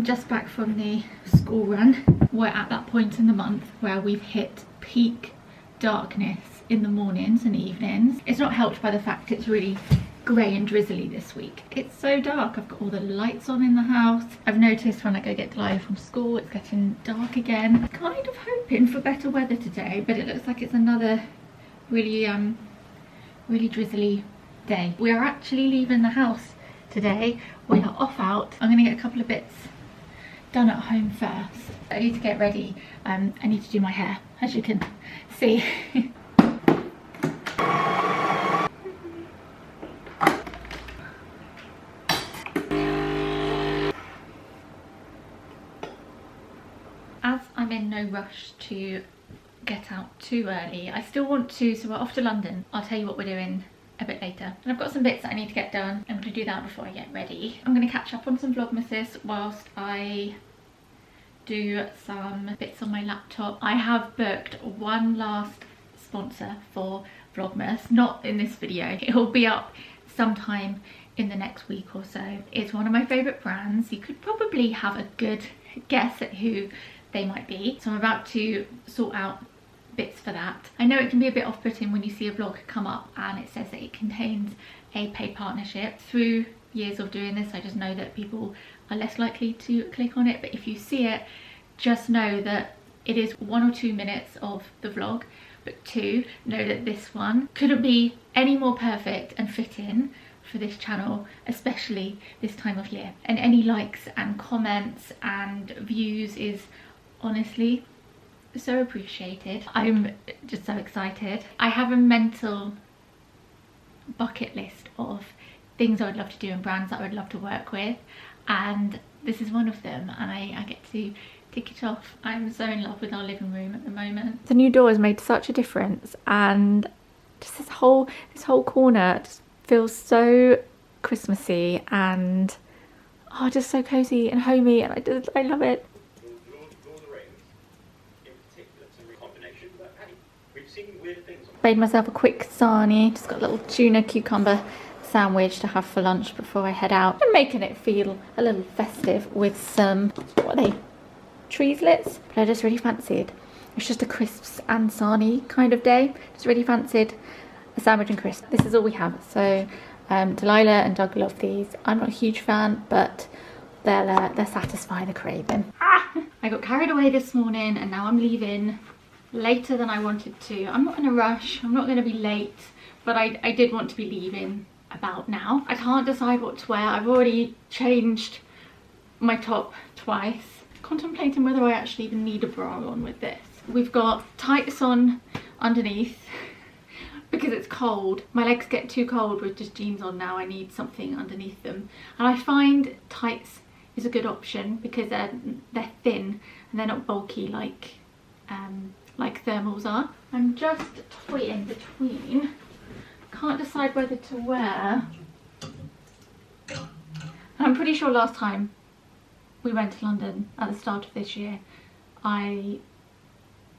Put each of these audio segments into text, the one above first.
I'm just back from the school run. We're at that point in the month where we've hit peak darkness in the mornings and evenings. It's not helped by the fact it's really grey and drizzly this week. It's so dark. I've got all the lights on in the house. I've noticed when I go get Delia from school, it's getting dark again. Kind of hoping for better weather today, but it looks like it's another really drizzly day. We are actually leaving the house today. We are off out. I'm gonna get a couple of bits done at home first. I need to get ready. I need to do my hair, as you can see. As I'm in no rush to get out too early, I still want to, so we're off to London. I'll tell you what we're doing a bit later. And I've got some bits that I need to get done. I'm going to do that before I get ready. I'm going to catch up on some Vlogmases whilst I do some bits on my laptop. I have booked one last sponsor for Vlogmas, not in this video. It will be up sometime in the next week or so. It's one of my favourite brands. You could probably have a good guess at who they might be. So I'm about to sort out bits for that. I know it can be a bit off-putting when you see a vlog come up and it says that it contains a paid partnership. Through years of doing this, I just know that people are less likely to click on it, but if you see it, just know that it is 1 or 2 minutes of the vlog, but 2, know that this one couldn't be any more perfect and fit in for this channel, especially this time of year. And any likes and comments and views is honestly so appreciated. I'm just so excited. I have a mental bucket list of things I would love to do and brands that I would love to work with, and this is one of them, and I get to tick it off. I'm so in love with our living room at the moment. The new door has made such a difference, and just this whole corner just feels so Christmassy and just so cozy and homey, and I love it. Made myself a quick sarnie, just got a little tuna cucumber sandwich to have for lunch before I head out. I'm making it feel a little festive with some, what are they, treeslets? But I just really fancied, it's just a crisps and sarnie kind of day. Just really fancied a sandwich and crisps. This is all we have. So Delilah and Doug love these. I'm not a huge fan, but they'll satisfy the craving. I got carried away this morning and now I'm leaving later than I wanted to. I'm not in a rush, I'm not going to be late, but I did want to be leaving about now. I can't decide what to wear. I've already changed my top twice. Contemplating whether I actually even need a bra on with this. We've got tights on underneath because it's cold. My legs get too cold with just jeans on now. I need something underneath them, and I find tights is a good option because they're thin and they're not bulky like thermals are. I'm just toying between, can't decide whether to wear, and I'm pretty sure last time we went to London at the start of this year I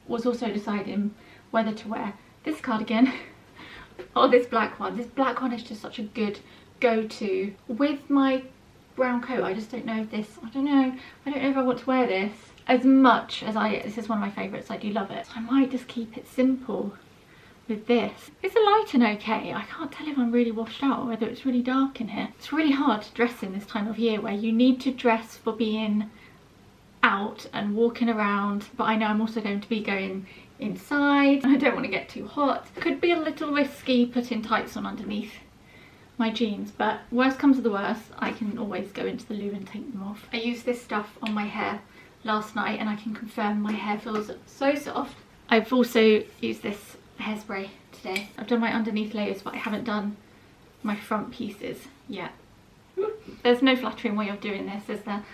was also deciding whether to wear this cardigan or this black one. This black one is just such a good go-to with my brown coat. I just don't know if this, I don't know if I want to wear this as much as this is one of my favourites. I do love it. So I might just keep it simple with this. Is the lighting okay? I can't tell if I'm really washed out or whether it's really dark in here. It's really hard to dress in this time of year where you need to dress for being out and walking around, but I know I'm also going to be going inside. I don't want to get too hot. Could be a little risky putting tights on underneath my jeans, but worst comes to the worst, I can always go into the loo and take them off. I used this stuff on my hair last night and I can confirm my hair feels so soft. I've also used this hairspray today. I've done my underneath layers, but I haven't done my front pieces yet. There's no flattering way of doing this, is there?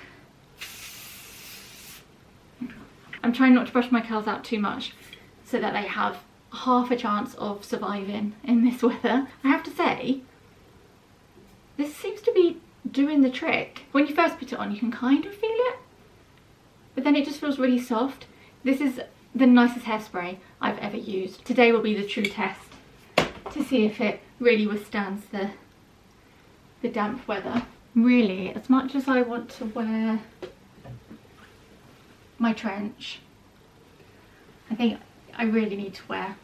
I'm trying not to brush my curls out too much so that they have half a chance of surviving in this weather. I have to say, this seems to be doing the trick. When you first put it on, you can kind of feel it, but then it just feels really soft. This is the nicest hairspray I've ever used. Today will be the true test to see if it really withstands the damp weather. Really, as much as I want to wear my trench. I think I really need to wear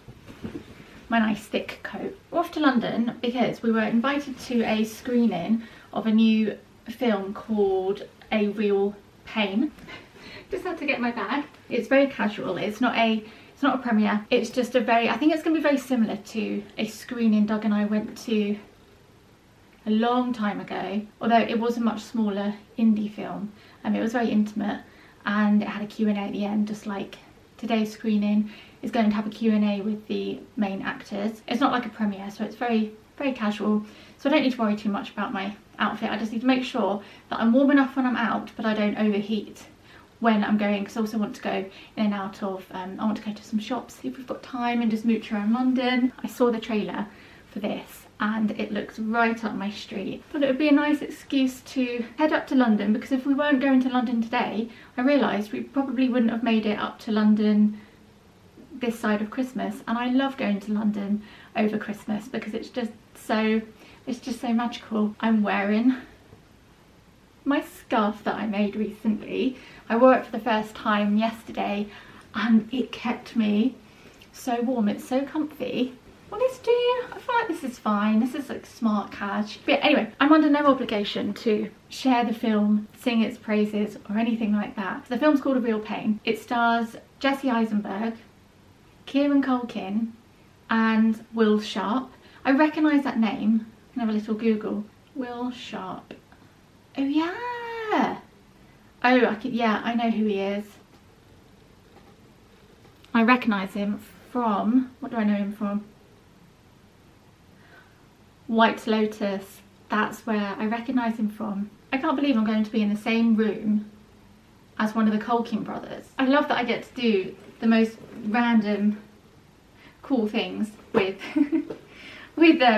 my nice thick coat. We're off to London because we were invited to a screening of a new film called A Real Pain. Just had to get my bag. It's very casual. It's not a premiere. It's just I think it's going to be very similar to a screening Doug and I went to a long time ago, although it was a much smaller indie film. It was very intimate and it had a Q&A at the end, just like today's screening is going to have a Q&A with the main actors. It's not like a premiere, so it's very, very casual. So I don't need to worry too much about my outfit. I just need to make sure that I'm warm enough when I'm out, but I don't overheat when I'm going, because I also want to go in and out of, I want to go to some shops if we've got time and just mooch around London. I saw the trailer for this and it looks right up my street. But it would be a nice excuse to head up to London, because if we weren't going to London today, I realised we probably wouldn't have made it up to London this side of Christmas. And I love going to London over Christmas because it's just so magical. I'm wearing my scarf that I made recently. I wore it for the first time yesterday and it kept me so warm. It's so comfy. Will this do? I feel like this is fine. This is like smart cash. But yeah, anyway, I'm under no obligation to share the film, sing its praises or anything like that. The film's called A Real Pain. It stars Jesse Eisenberg, Kieran Culkin and Will Sharp. I recognise that name. I can have a little Google. Will Sharp. Oh yeah! Oh, yeah, I know who he is. I recognise him from, what do I know him from? White Lotus. That's where I recognise him from. I can't believe I'm going to be in the same room as one of the Culkin brothers. I love that I get to do the most random cool things with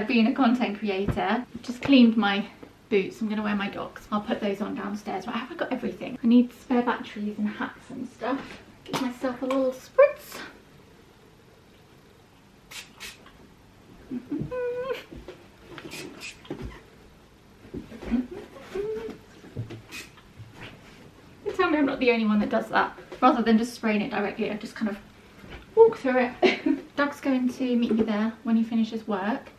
being a content creator. Just cleaned my boots. I'm going to wear my docs. I'll put those on downstairs. Right, have I got everything? I need spare batteries and hats and stuff. Give myself a little spritz. You tell me I'm not the only one that does that. Rather than just spraying it directly, I just kind of walk through it. Doug's going to meet me there when he finishes work.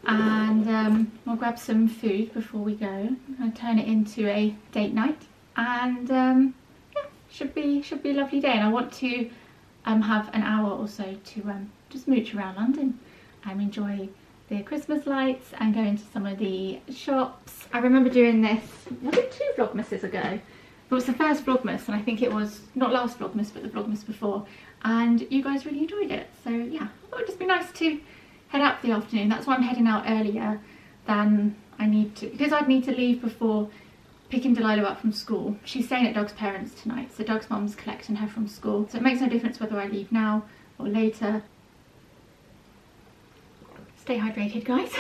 And we'll grab some food before we go. I'm going to turn it into a date night, and yeah, should be a lovely day. And I want to have an hour or so to just mooch around London and enjoy the Christmas lights and go into some of the shops. I remember doing this, was it 2 Vlogmases ago? It was the first Vlogmas, and I think it was not last Vlogmas but the Vlogmas before, and you guys really enjoyed it. So yeah, I thought it would just be nice to head out for the afternoon. That's why I'm heading out earlier than I need to, because I'd need to leave before picking Delilah up from school. She's staying at Doug's parents tonight, so Doug's mum's collecting her from school. So it makes no difference whether I leave now or later. Stay hydrated, guys.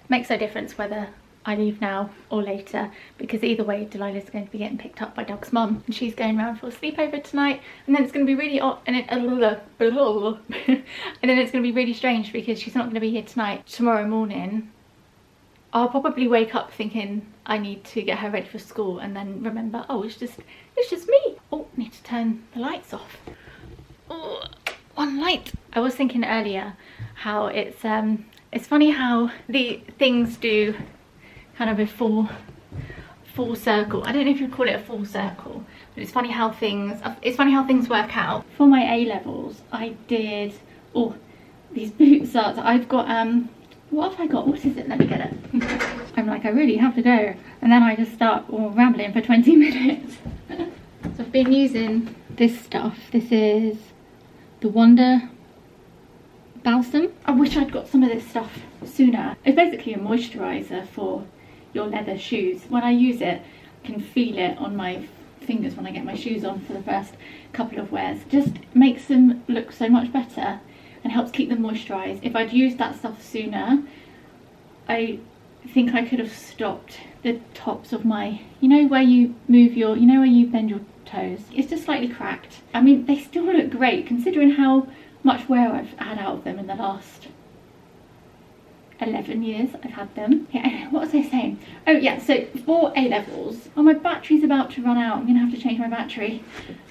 Makes no difference whether I leave now or later, because either way Delilah's going to be getting picked up by Doug's mum, and she's going round for a sleepover tonight, and then it's going to be really hot, and and then it's going to be really strange because she's not going to be here tonight. Tomorrow morning I'll probably wake up thinking I need to get her ready for school, and then remember, oh, it's just me. Oh, I need to turn the lights off. Oh, one light. I was thinking earlier how it's funny how the things do kind of a full circle. I don't know if you'd call it a full circle, but it's funny how things work out. For my A levels, I did, oh, these boots are, I've got what have I got? What is it? Let me get it. I'm like, I really have to go, and then I just start rambling for 20 minutes. So I've been using this stuff. This is the Wonder Balsam. I wish I'd got some of this stuff sooner. It's basically a moisturiser for your leather shoes. When I use it, I can feel it on my fingers when I get my shoes on for the first couple of wears. Just makes them look so much better and helps keep them moisturised. If I'd used that stuff sooner, I think I could have stopped the tops of my, you know where you move your, you know where you bend your toes? It's just slightly cracked. I mean, they still look great considering how much wear I've had out of them in the last 11 years I've had them. Yeah, what was I saying? Oh yeah, so for A-levels, oh, my battery's about to run out. I'm gonna have to change my battery.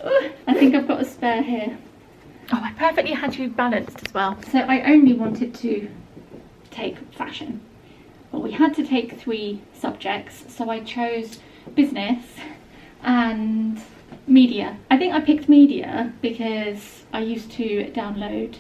Ugh, I think I've got a spare here. Oh, I perfectly had you balanced as well. So I only wanted to take fashion, but we had to take 3 subjects, so I chose business and media. I think I picked media because I used to download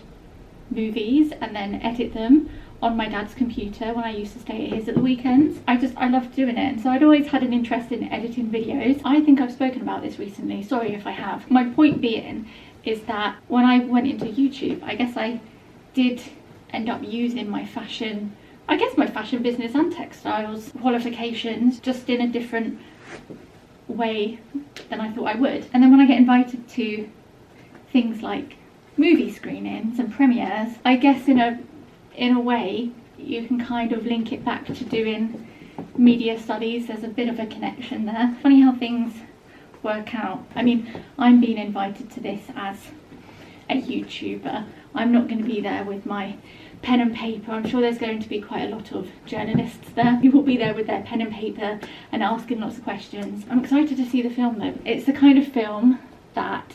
movies and then edit them on my dad's computer when I used to stay at his at the weekends. I loved doing it, and so I'd always had an interest in editing videos. I think I've spoken about this recently, sorry if I have. My point being is that when I went into YouTube, I guess I did end up using my fashion, my fashion business and textiles qualifications just in a different way than I thought I would. And then when I get invited to things like movie screenings and premieres, I guess in a way you can kind of link it back to doing media studies. There's a bit of a connection there. Funny how things work out. I mean, I'm being invited to this as a YouTuber. I'm not going to be there with my pen and paper. I'm sure there's going to be quite a lot of journalists there who will be there with their pen and paper and asking lots of questions. I'm excited to see the film though. It's the kind of film that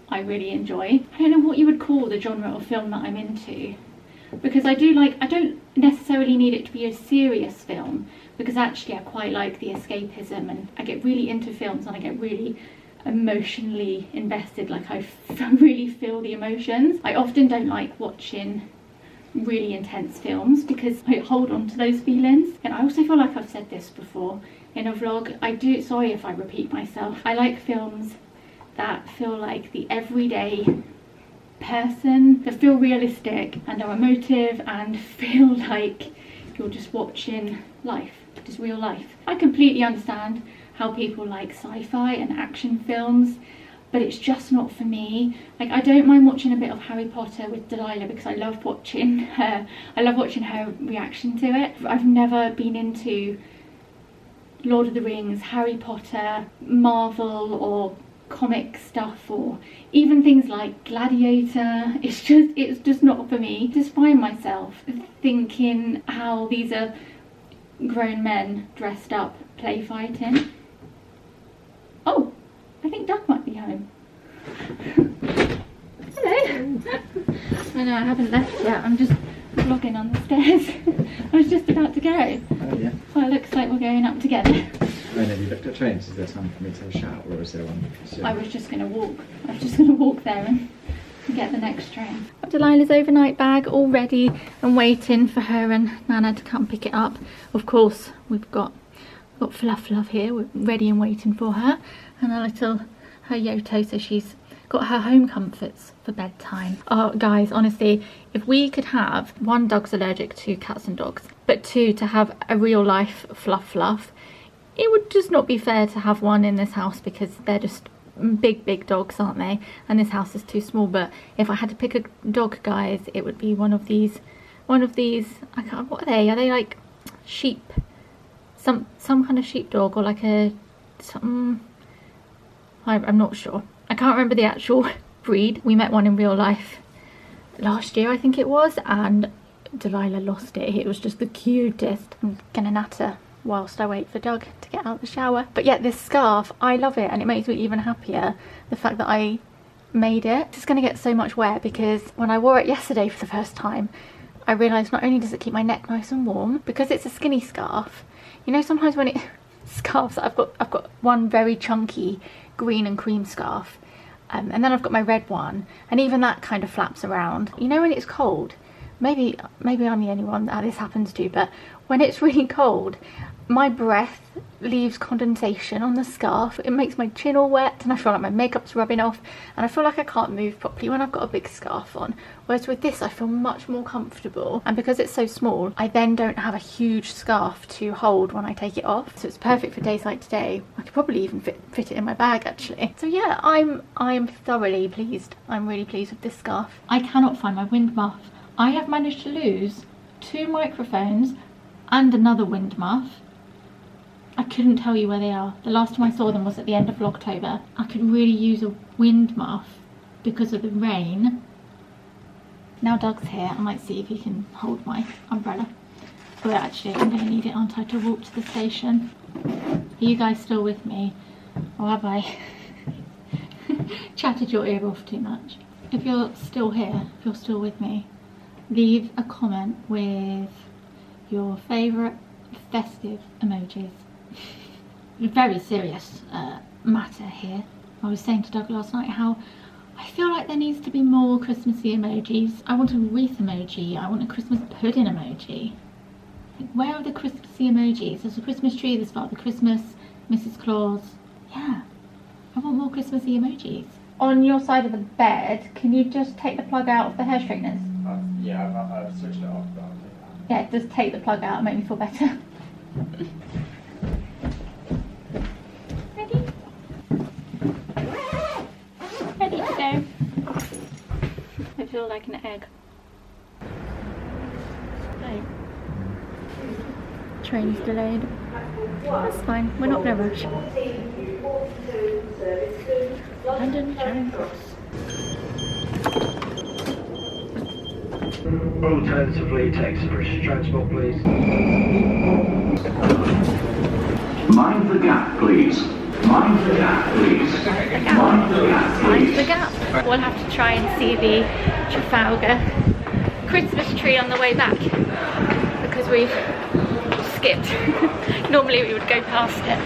I really enjoy. I don't know what you would call the genre of film that I'm into, because I don't necessarily need it to be a serious film, because actually I quite like the escapism, and I get really into films and I get really emotionally invested, like I really feel the emotions. I often don't like watching really intense films because I hold on to those feelings. And I also feel like I've said this before in a vlog, sorry if I repeat myself, I like films that feel like the everyday person, that feel realistic and are emotive and feel like you're just watching life, just real life. I completely understand how people like sci-fi and action films, but it's just not for me. Like, I don't mind watching a bit of Harry Potter with Delilah because I love watching her reaction to it. I've never been into Lord of the Rings, Harry Potter, Marvel or comic stuff, or even things like Gladiator. It's just not for me. Just find myself thinking how these are grown men dressed up play fighting. Oh, I think Doug might be home. Hello. I know I haven't left yet. I'm just vlogging on the stairs. I was just about to go. Oh yeah. So it looks like we're going up together. When have you looked at trains? Is there time for me to shout, or is there one soon? I was just going to walk. I was just going to walk there and get the next train. Got Delilah's overnight bag all ready and waiting for her and Nana to come pick it up. Of course, we've got Fluff here. We're ready and waiting for her. And her Yoto, so she's got her home comforts for bedtime. Oh guys, honestly, if we could have, 1, Doug's allergic to cats and dogs, but 2, to have a real life Fluff, it would just not be fair to have one in this house because they're just big dogs, aren't they? And this house is too small. But if I had to pick a dog, guys, it would be one of these, I can't, what are they? Are they like sheep? Some kind of sheepdog, or like I'm not sure. I can't remember the actual breed. We met one in real life last year, I think it was, and Delilah lost it. It was just the cutest. I'm gonna natter whilst I wait for Doug to get out the shower. But yeah, this scarf, I love it, and it makes me even happier, the fact that I made it. It's gonna get so much wear because when I wore it yesterday for the first time, I realised not only does it keep my neck nice and warm, because it's a skinny scarf. You know, sometimes when scarves, I've got one very chunky green and cream scarf, and then I've got my red one, and even that kind of flaps around. You know, when it's cold, maybe I'm the only one that this happens to, but when it's really cold, my breath leaves condensation on the scarf. It makes my chin all wet, and I feel like my makeup's rubbing off, and I feel like I can't move properly when I've got a big scarf on. Whereas with this, I feel much more comfortable, and because it's so small, I then don't have a huge scarf to hold when I take it off. So it's perfect for days like today. I could probably even fit it in my bag actually. So yeah, I'm thoroughly pleased. I'm really pleased with this scarf. I cannot find my wind muff. I have managed to lose 2 microphones and another wind muff. I couldn't tell you where they are. The last time I saw them was at the end of Vlogtober. I could really use a wind muff because of the rain. Now Doug's here, I might see if he can hold my umbrella. Well, actually, I'm going to need it, aren't I, to walk to the station? Are you guys still with me? Or have I chatted your ear off too much? If you're still here, if you're still with me, leave a comment with your favourite festive emojis. Very serious matter here. I was saying to Doug last night how I feel like there needs to be more Christmassy emojis. I want a wreath emoji. I want a Christmas pudding emoji. Like, where are the Christmassy emojis? There's a Christmas tree, there's Father Christmas, Mrs. Claus. Yeah, I want more Christmassy emojis. On your side of the bed, can you just take the plug out of the hair straighteners? Yeah, I've switched it off. But Yeah, just take the plug out and make me feel better. Ready? Ready to go. I feel like an egg. Okay. Train's delayed. That's fine, we're not in a rush. London Charing Cross. alternatively, taxi British Transport, please. Mind the gap, please. Mind the gap, please. Mind the gap, please. Mind the gap. We'll have to try and see the Trafalgar Christmas tree on the way back because we've skipped. Normally we would go past it,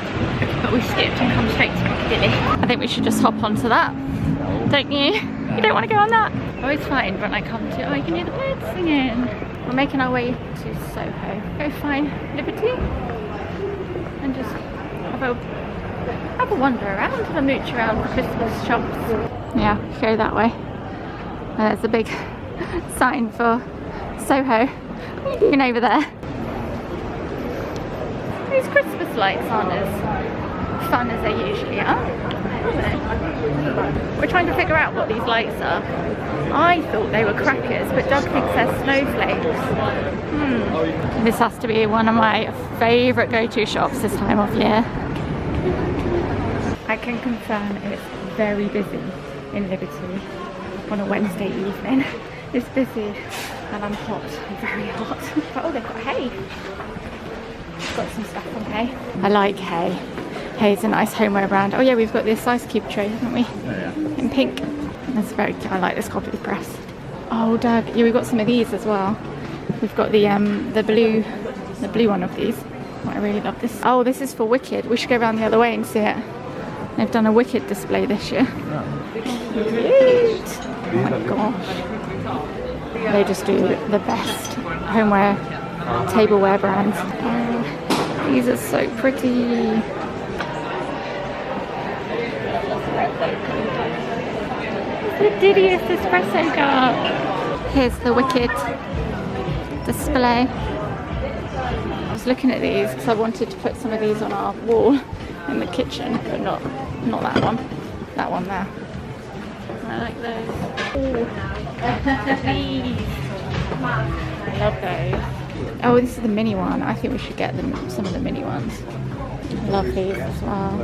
but we skipped and come straight to Piccadilly. I think we should just hop onto that, don't you? You don't want to go on that? Oh, it's fine when I come to, oh, you can hear the birds singing. We're making our way to Soho. Go find Liberty and just have a wander around, have a mooch around the Christmas shops. Yeah, go that way. There's a big sign for Soho. What are you doing over there? These Christmas lights aren't as fun as they usually are. We're trying to figure out what these lights are. I thought they were crackers, but Doug thinks they're snowflakes. This has to be one of my favourite go-to shops this time of year. I can confirm it's very busy in Liberty on a Wednesday evening. It's busy and I'm hot, I'm very hot. But oh, they've got hay. Got some stuff from hay. I like hay. Hay's a nice homeware brand. Oh yeah, we've got this ice cube tray, haven't we? Oh, yeah. In pink. That's very cute. I like this copy press. Oh Doug, yeah, we've got some of these as well. We've got the blue one of these. Oh, I really love this. Oh, this is for Wicked. We should go around the other way and see it. They've done a Wicked display this year. Oh. Cute. Oh my gosh. They just do the best homeware, tableware brands. Oh, these are so pretty. The diddiest espresso cup. Here's the Wicked display. I was looking at these because I wanted to put some of these on our wall in the kitchen, but not that one. That one there. I like those. Oh, these. I love those. Oh, this is the mini one. I think we should get some of the mini ones. I love these as well.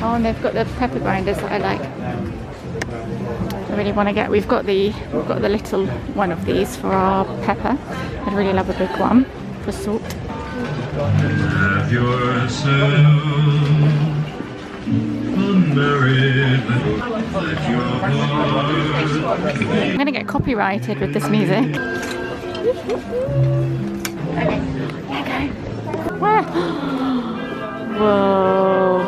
Oh, and they've got the pepper grinders that I like. I really want to get. We've got the little one of these for our pepper. I'd really love a big one for salt. Have yourself a merry let your heart. I'm gonna get copyrighted with this music. Okay, here we go. Where? Whoa.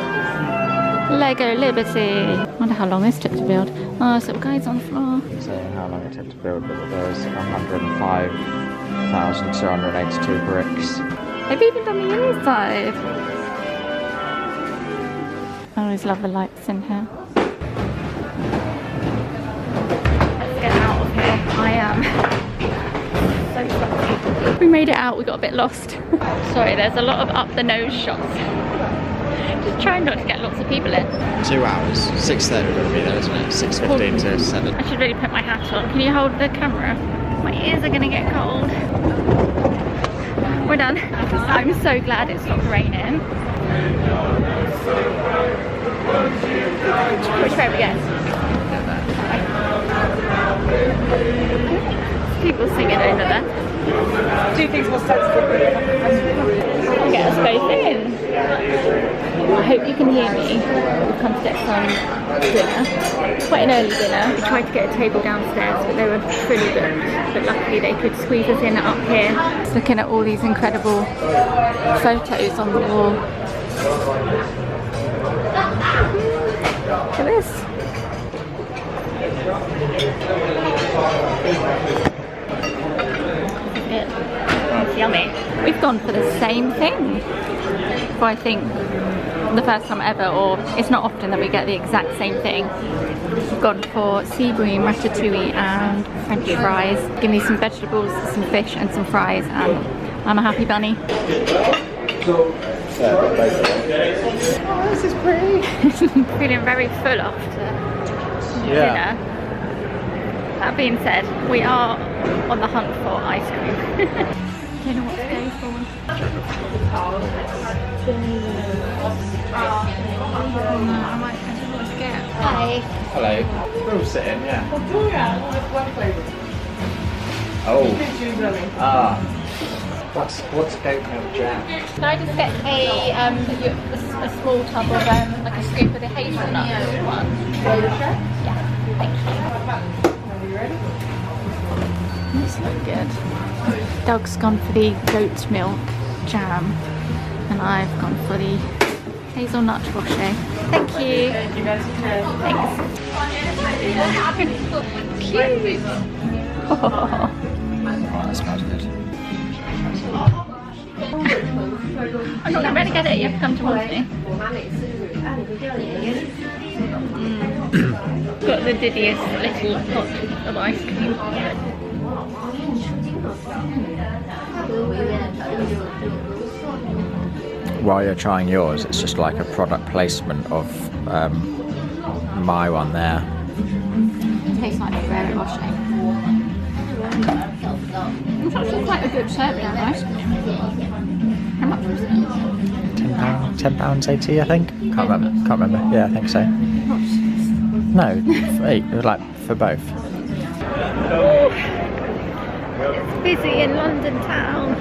Lego Liberty. Wonder how long this took to build. Oh, so guys on the floor. Saying how long it took to build, but there's 105,282 bricks. They've even done the inside. I always love the lights in here. Let's get out of here. I am so sorry. We made it out, we got a bit lost. Sorry, there's a lot of up the nose shots. Just trying not to get lots of people in. 2 hours. 6:30 we're going to be there, isn't it? 6:15 to 7. I should really put my hat on. Can you hold the camera? My ears are going to get cold. We're done. I'm so glad it stopped raining. Which way are we going? People singing over there. Do things more sensibly. Get us both in. I hope you can hear me. We've come to get some dinner. Quite an early dinner. We tried to get a table downstairs, but they were fully booked. But luckily they could squeeze us in up here. Just looking at all these incredible photos on the wall. Look at this. It's yummy. We've gone for the same thing for, I think, the first time ever, or it's not often that we get the exact same thing. We've gone for sea bream, ratatouille and French fries. Give me some vegetables, some fish and some fries, and I'm a happy bunny. Oh, this is pretty. Feeling very full after dinner. That being said, we are on the hunt for ice cream. Don't know what to go for. I might have to get. Hi. Hello. We're all sitting, yeah. Oh. What's goat milk jam? Can I just get a small tub of like a scoop of the hazelnut one? Yeah, thank you. This looks good. Doug's gone for the goat milk jam, and I've gone for the hazelnut brochet. Thank you. Thanks. Cute. Oh, that smells good. I'm not ready to get it, you have to come towards me. Got the diddiest little pot of ice cream. While you're trying yours, it's just like a product placement of my one there. It tastes like a Ferrero Rocher. It's actually quite a good serving of ice cream. How much was it? £10.80, I think. Can't remember. Yeah, I think so. No, for 8. It was like for both. It's busy in London town.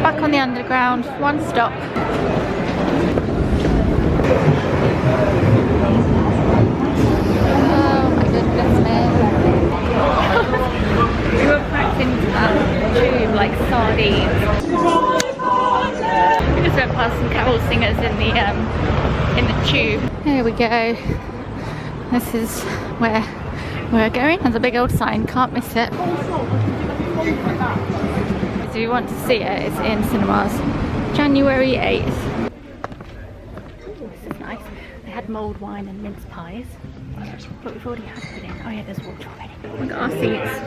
Back on the underground, one stop. Oh my goodness me. We were packed into that tube like sardines. We just went past some carol singers in the tube. Here we go. This is where we're going. There's a big old sign, can't miss it. If you want to see it, it's in cinemas January 8th. This is nice. They had mulled wine and mince pies, but we've already had pudding. Oh yeah, there's water already. We've got our seats.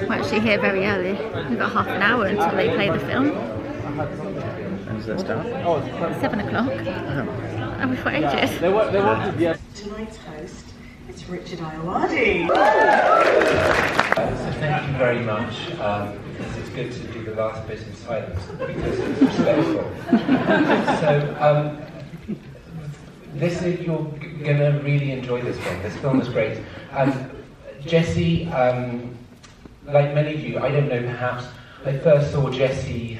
We're actually here very early. We've got half an hour until they play the film. When does that start? 7 o'clock. And we've got ages. Tonight's host is Richard Iowadi. So thank you very much, because it's good to do the last bit in silence, because it's respectful. So, you're going to really enjoy this film. This film is great. Jesse, like many of you, I don't know, perhaps, I first saw Jesse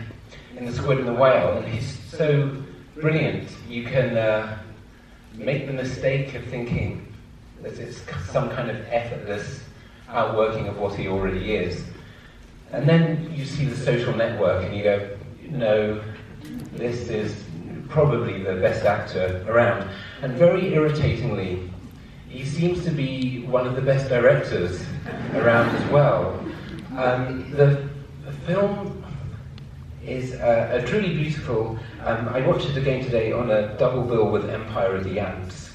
in The Squid and the Whale, and he's so brilliant. You can make the mistake of thinking that it's some kind of effortless outworking of what he already is. And then you see The Social Network and you go, no, this is probably the best actor around. And very irritatingly, he seems to be one of the best directors around as well. The film is a truly beautiful, I watched it again today on a double bill with Empire of the Ants,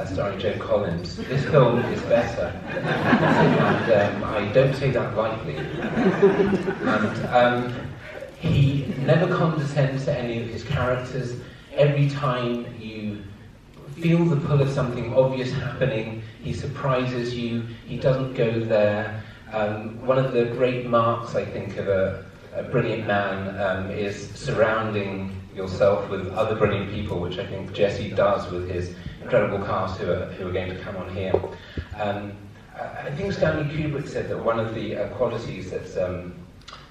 starring Joan Collins. This film is better, and I don't say that lightly. And he never condescends to any of his characters. Every time you feel the pull of something obvious happening, he surprises you. He doesn't go there. One of the great marks, I think, of a brilliant man is surrounding yourself with other brilliant people, which I think Jesse does with his incredible cast who are going to come on here. I think Stanley Kubrick said that one of the qualities that's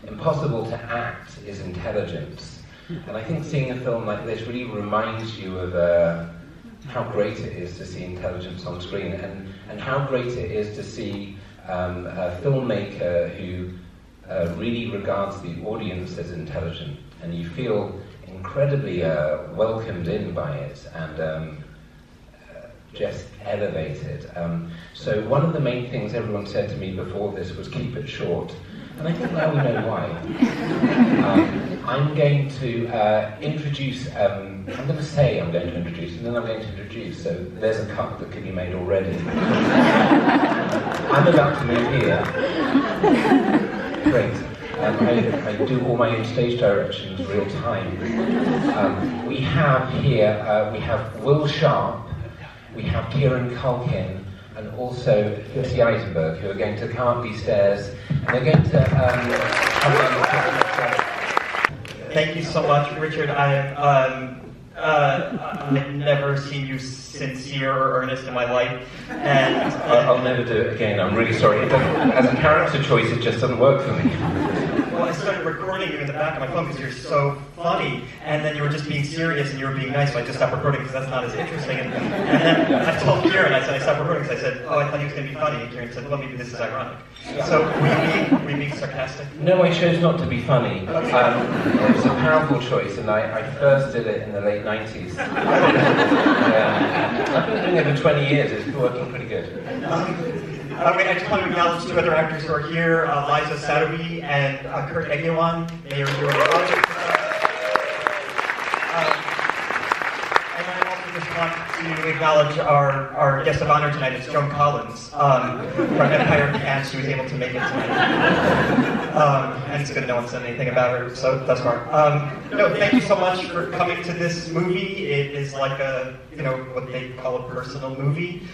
impossible to act is intelligence. And I think seeing a film like this really reminds you of how great it is to see intelligence on screen, and how great it is to see a filmmaker who really regards the audience as intelligent, and you feel incredibly welcomed in by it and just elevated. So one of the main things everyone said to me before this was keep it short, and I think now we know why. I'm going to introduce, I'm going to say I'm going to introduce, and then I'm going to introduce, so there's a cut that can be made already. I'm about to move here. Great. I do all my stage directions real time. We have here, we have Will Sharp, we have Kieran Culkin, and also Lucy Eisenberg, who are going to come up these stairs, and they're going to come down the stairs. Thank you so much, Richard. I've never seen you sincere or earnest in my life, and I'll never do it again. I'm really sorry. As a character choice, it just doesn't work for me. well, I started recording you in the back of my phone because you're so funny, and then you were just being serious and you were being nice, so I just stopped recording because that's not as interesting. And then I told Kieran, I said I stopped recording because I said, oh, I thought he was going to be funny, and Kieran said, well, maybe this is ironic. So were you being sarcastic? No, I chose not to be funny. It was a powerful choice, and I first did it in the late 90s. I've been doing it for 20 years. It's working pretty good. I just want to acknowledge two other actors who are here, Liza Sadawi and Kurt Egewan. They are doing a project with us. And I also just want to acknowledge our guest of honor tonight. It's Joan Collins from Empire Cannes. She was able to make it tonight. And it's good no one said anything about her, so that's far. No, thank you so much for coming to this movie. It is like a, what they call a personal movie.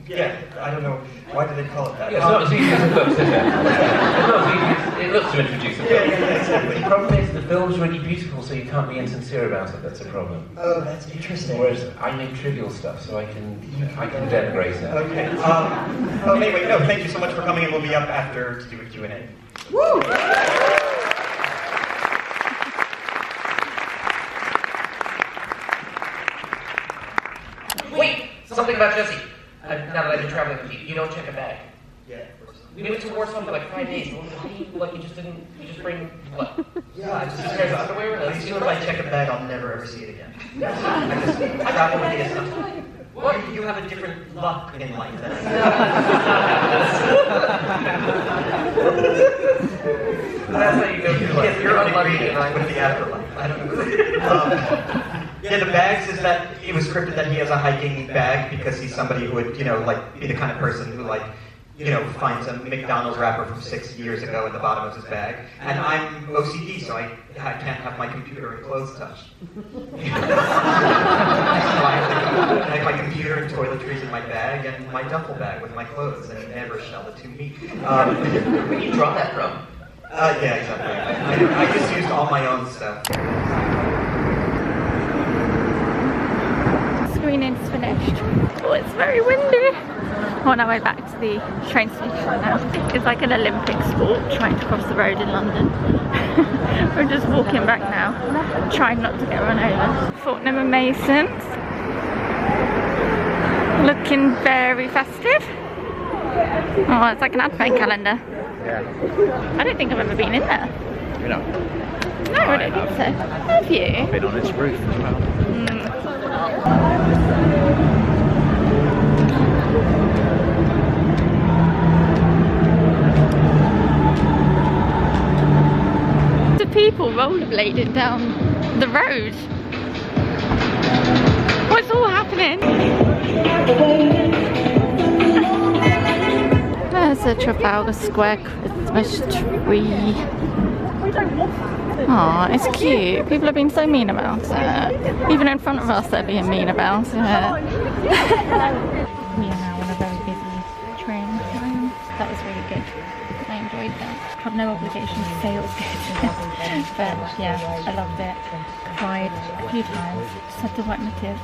Yeah, I don't know. Why do they call it that? Yeah, it's not as easy as it looks, is it? It's not as easy as it looks to introduce a film. Yeah, exactly. The problem is the film's really beautiful, so you can't be insincere about it. That's a problem. Oh, that's interesting. Whereas I make trivial stuff, so I can denigrate it. Okay. Anyway, no, thank you so much for coming, and we'll be up after to do a Q&A. Woo! Wait! Something about Jesse. Now that I've been traveling with you, you don't check a bag. Yeah, of course. We went to Warsaw for like 5 days. You just bring what? Yeah, I just pairs of underwear? I assume if I check a bag, I'll never ever see it again. I just travel with it sometimes. What? You have a different luck in life than I do. That's how you go through life. You're unlucky with the afterlife. I don't know. Yeah, the bags is that it was scripted that he has a hiking bag because he's somebody who would, be the kind of person who, finds a McDonald's wrapper from 6 years ago in the bottom of his bag. And I'm OCD, so I can't have my computer and clothes touched. I have my computer and toiletries in my bag and my duffel bag with my clothes, and never shall the two meet. Where do you draw that from? Yeah, exactly. I just used all my own stuff. Screening's finished. Oh, it's very windy. On our way back to the train station now. It's like an Olympic sport trying to cross the road in London. We're just walking back now, trying not to get run over. Fortnum & Mason's. Looking very festive. Oh, it's like an advent calendar. Yeah. I don't think I've ever been in there. You know. No, I don't think so. Have you? I've been on its roof as well. The people rollerblading down the road. What's all happening? There's a Trafalgar Square Christmas tree. Aw, it's cute. People are being so mean about it. Even in front of us they're being mean about it. We are now on a very busy train home. That was really good. I enjoyed that. Have no obligation to say it was good. But yeah, I loved it. Cried a few times. Just had to wipe my tears.